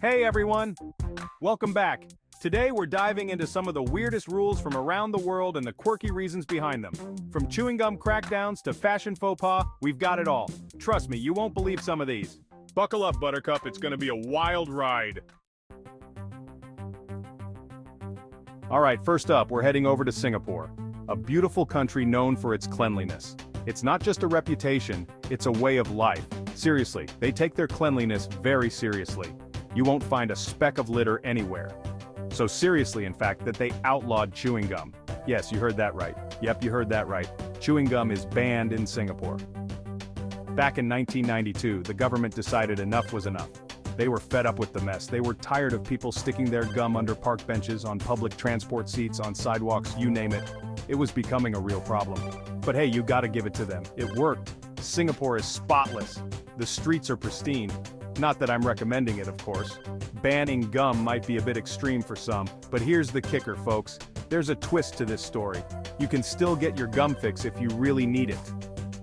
Hey everyone! Welcome back. Today we're diving into some of the weirdest rules from around the world and the quirky reasons behind them. From chewing gum crackdowns to fashion faux pas, we've got it all. Trust me, you won't believe some of these. Buckle up, Buttercup, it's gonna be a wild ride. Alright, first up, we're heading over to Singapore. A beautiful country known for its cleanliness. It's not just a reputation, it's a way of life. Seriously, they take their cleanliness very seriously. You won't find a speck of litter anywhere. So seriously, in fact, that they outlawed chewing gum. Yes, you heard that right. Yep, you heard that right. Chewing gum is banned in Singapore. Back in 1992, the government decided enough was enough. They were fed up with the mess. They were tired of people sticking their gum under park benches, on public transport seats, on sidewalks, you name it. It was becoming a real problem. But hey, you gotta give it to them. It worked. Singapore is spotless. The streets are pristine. Not that I'm recommending it, of course. Banning gum might be a bit extreme for some, but here's the kicker, folks. There's a twist to this story. You can still get your gum fix if you really need it.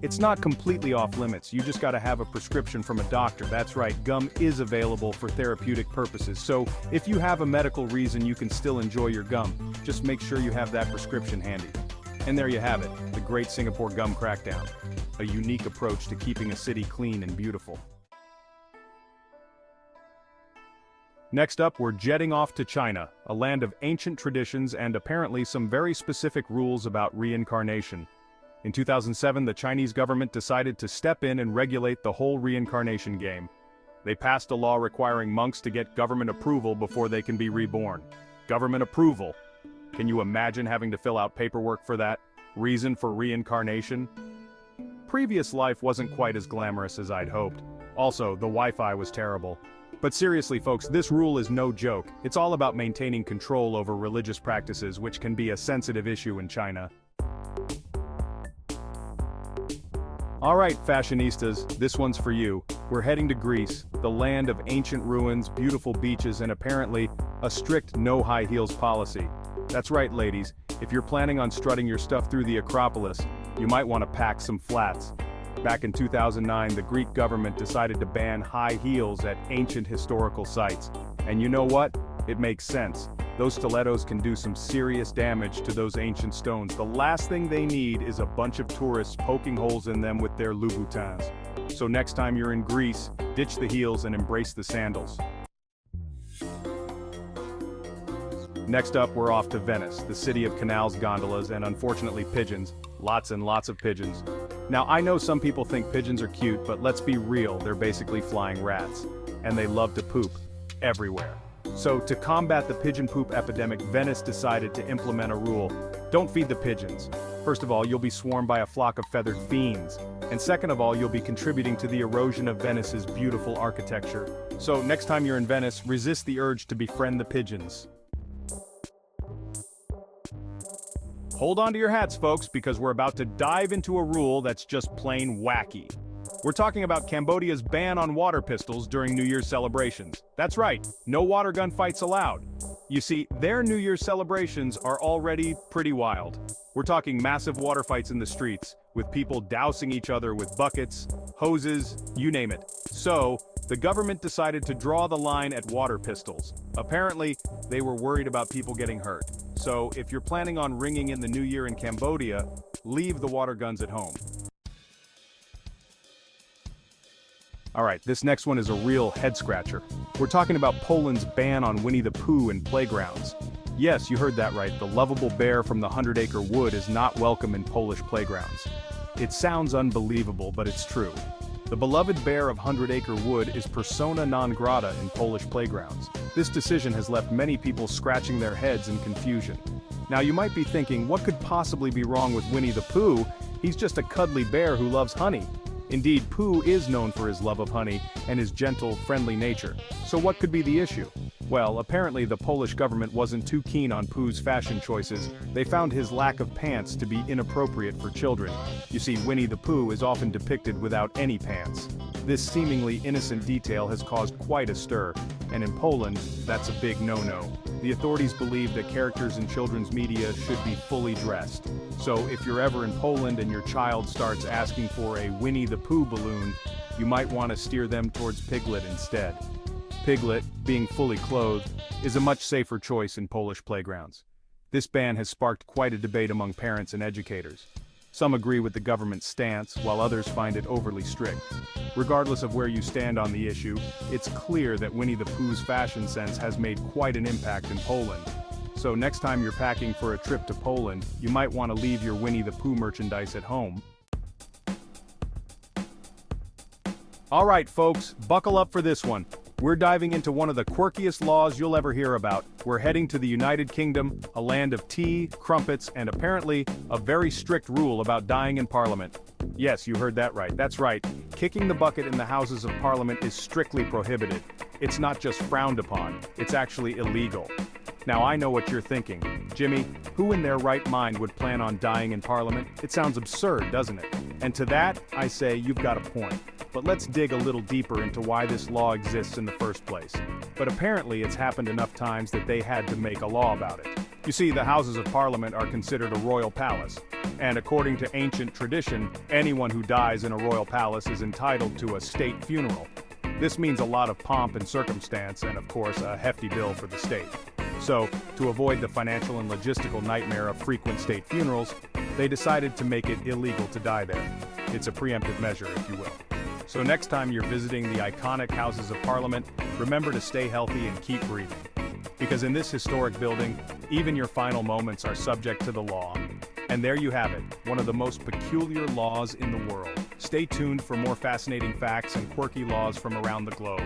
It's not completely off limits, you just gotta have a prescription from a doctor. That's right, gum is available for therapeutic purposes, so if you have a medical reason you can still enjoy your gum, just make sure you have that prescription handy. And there you have it, the Great Singapore Gum Crackdown. A unique approach to keeping a city clean and beautiful. Next up, we're jetting off to China, a land of ancient traditions and apparently some very specific rules about reincarnation. In 2007, the Chinese government decided to step in and regulate the whole reincarnation game. They passed a law requiring monks to get government approval before they can be reborn. Government approval. Can you imagine having to fill out paperwork for that? Reason for reincarnation? Previous life wasn't quite as glamorous as I'd hoped. Also, the Wi-Fi was terrible. But seriously, folks, this rule is no joke. It's all about maintaining control over religious practices, which can be a sensitive issue in China. Alright, fashionistas, this one's for you. We're heading to Greece, the land of ancient ruins, beautiful beaches, and apparently, a strict no high heels policy. That's right, ladies, if you're planning on strutting your stuff through the Acropolis, you might want to pack some flats. Back in 2009, the Greek government decided to ban high heels at ancient historical sites. And you know what? It makes sense. Those stilettos can do some serious damage to those ancient stones. The last thing they need is a bunch of tourists poking holes in them with their Louboutins. So next time you're in Greece, ditch the heels and embrace the sandals. Next up, we're off to Venice, the city of canals, gondolas, and unfortunately pigeons. Lots and lots of pigeons. Now, I know some people think pigeons are cute, but let's be real, they're basically flying rats. And they love to poop. Everywhere. So, to combat the pigeon poop epidemic, Venice decided to implement a rule. Don't feed the pigeons. First of all, you'll be swarmed by a flock of feathered fiends. And second of all, you'll be contributing to the erosion of Venice's beautiful architecture. So, next time you're in Venice, resist the urge to befriend the pigeons. Hold on to your hats, folks, because we're about to dive into a rule that's just plain wacky. We're talking about Cambodia's ban on water pistols during New Year's celebrations. That's right, no water gun fights allowed. You see, their New Year's celebrations are already pretty wild. We're talking massive water fights in the streets, with people dousing each other with buckets, hoses, you name it. So, the government decided to draw the line at water pistols. Apparently, they were worried about people getting hurt. So, if you're planning on ringing in the New Year in Cambodia, leave the water guns at home. Alright, this next one is a real head-scratcher. We're talking about Poland's ban on Winnie the Pooh in playgrounds. Yes, you heard that right, the lovable bear from the 100-acre wood is not welcome in Polish playgrounds. It sounds unbelievable, but it's true. The beloved bear of 100-acre wood is persona non grata in Polish playgrounds. This decision has left many people scratching their heads in confusion. Now you might be thinking, what could possibly be wrong with Winnie the Pooh? He's just a cuddly bear who loves honey. Indeed, Pooh is known for his love of honey and his gentle, friendly nature. So what could be the issue? Well, apparently the Polish government wasn't too keen on Pooh's fashion choices. They found his lack of pants to be inappropriate for children. You see, Winnie the Pooh is often depicted without any pants. This seemingly innocent detail has caused quite a stir, and in Poland, that's a big no-no. The authorities believe that characters in children's media should be fully dressed. So if you're ever in Poland and your child starts asking for a Winnie the Pooh balloon, you might want to steer them towards Piglet instead. piglet, being fully clothed, is a much safer choice in Polish playgrounds. This ban has sparked quite a debate among parents and educators. Some agree with the government's stance, while others find it overly strict. Regardless of where you stand on the issue, it's clear that Winnie the Pooh's fashion sense has made quite an impact in Poland. So next time you're packing for a trip to Poland, you might want to leave your Winnie the Pooh merchandise at home. Alright folks, buckle up for this one. We're diving into one of the quirkiest laws you'll ever hear about. We're heading to the United Kingdom, a land of tea, crumpets, and apparently, a very strict rule about dying in Parliament. Yes, you heard that right. That's right. Kicking the bucket in the Houses of Parliament is strictly prohibited. It's not just frowned upon, it's actually illegal. Now I know what you're thinking. Jimmy, who in their right mind would plan on dying in Parliament? It sounds absurd, doesn't it? And to that, I say you've got a point. But let's dig a little deeper into why this law exists in the first place. But apparently it's happened enough times that they had to make a law about it. You see, the Houses of Parliament are considered a royal palace. And according to ancient tradition, anyone who dies in a royal palace is entitled to a state funeral. This means a lot of pomp and circumstance and, of course, a hefty bill for the state. So, to avoid the financial and logistical nightmare of frequent state funerals, they decided to make it illegal to die there. It's a preemptive measure, if you will. So next time you're visiting the iconic Houses of Parliament, remember to stay healthy and keep breathing. Because in this historic building, even your final moments are subject to the law. And there you have it, one of the most peculiar laws in the world. Stay tuned for more fascinating facts and quirky laws from around the globe.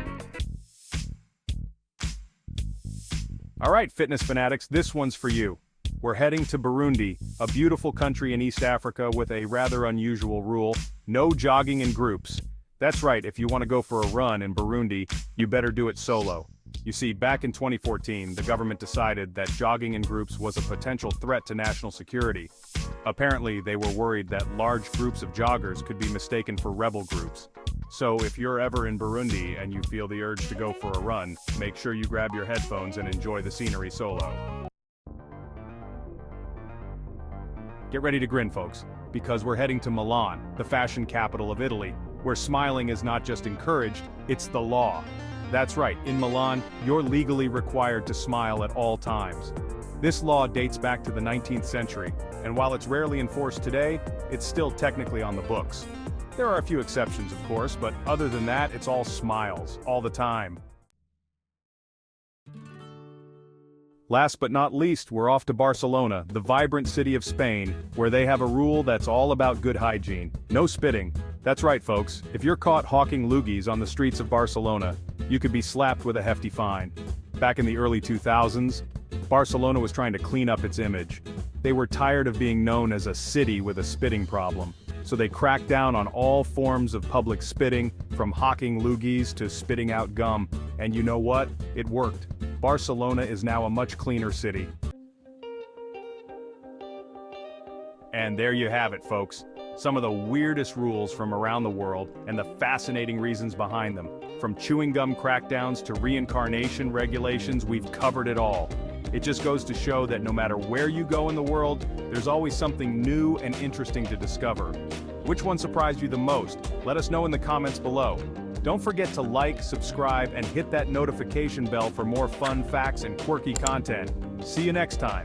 Alright, fitness fanatics, this one's for you. We're heading to Burundi, a beautiful country in East Africa with a rather unusual rule: no jogging in groups. That's right, if you want to go for a run in Burundi, you better do it solo. You see, back in 2014, the government decided that jogging in groups was a potential threat to national security. Apparently, they were worried that large groups of joggers could be mistaken for rebel groups. So if you're ever in Burundi and you feel the urge to go for a run, make sure you grab your headphones and enjoy the scenery solo. Get ready to grin, folks, because we're heading to Milan, the fashion capital of Italy, where smiling is not just encouraged, it's the law. That's right, in Milan, you're legally required to smile at all times. This law dates back to the 19th century, and while it's rarely enforced today, it's still technically on the books. There are a few exceptions, of course, but other than that, it's all smiles, all the time. Last but not least, we're off to Barcelona, the vibrant city of Spain, where they have a rule that's all about good hygiene. No spitting. That's right, folks. If you're caught hawking loogies on the streets of Barcelona, you could be slapped with a hefty fine. Back in the early 2000s, Barcelona was trying to clean up its image. They were tired of being known as a city with a spitting problem. So they cracked down on all forms of public spitting, from hawking loogies to spitting out gum. And you know what? It worked. Barcelona is now a much cleaner city. And there you have it, folks. Some of the weirdest rules from around the world and the fascinating reasons behind them. From chewing gum crackdowns to reincarnation regulations, we've covered it all. It just goes to show that no matter where you go in the world, there's always something new and interesting to discover. Which one surprised you the most? Let us know in the comments below. Don't forget to like, subscribe, and hit that notification bell for more fun facts and quirky content. See you next time.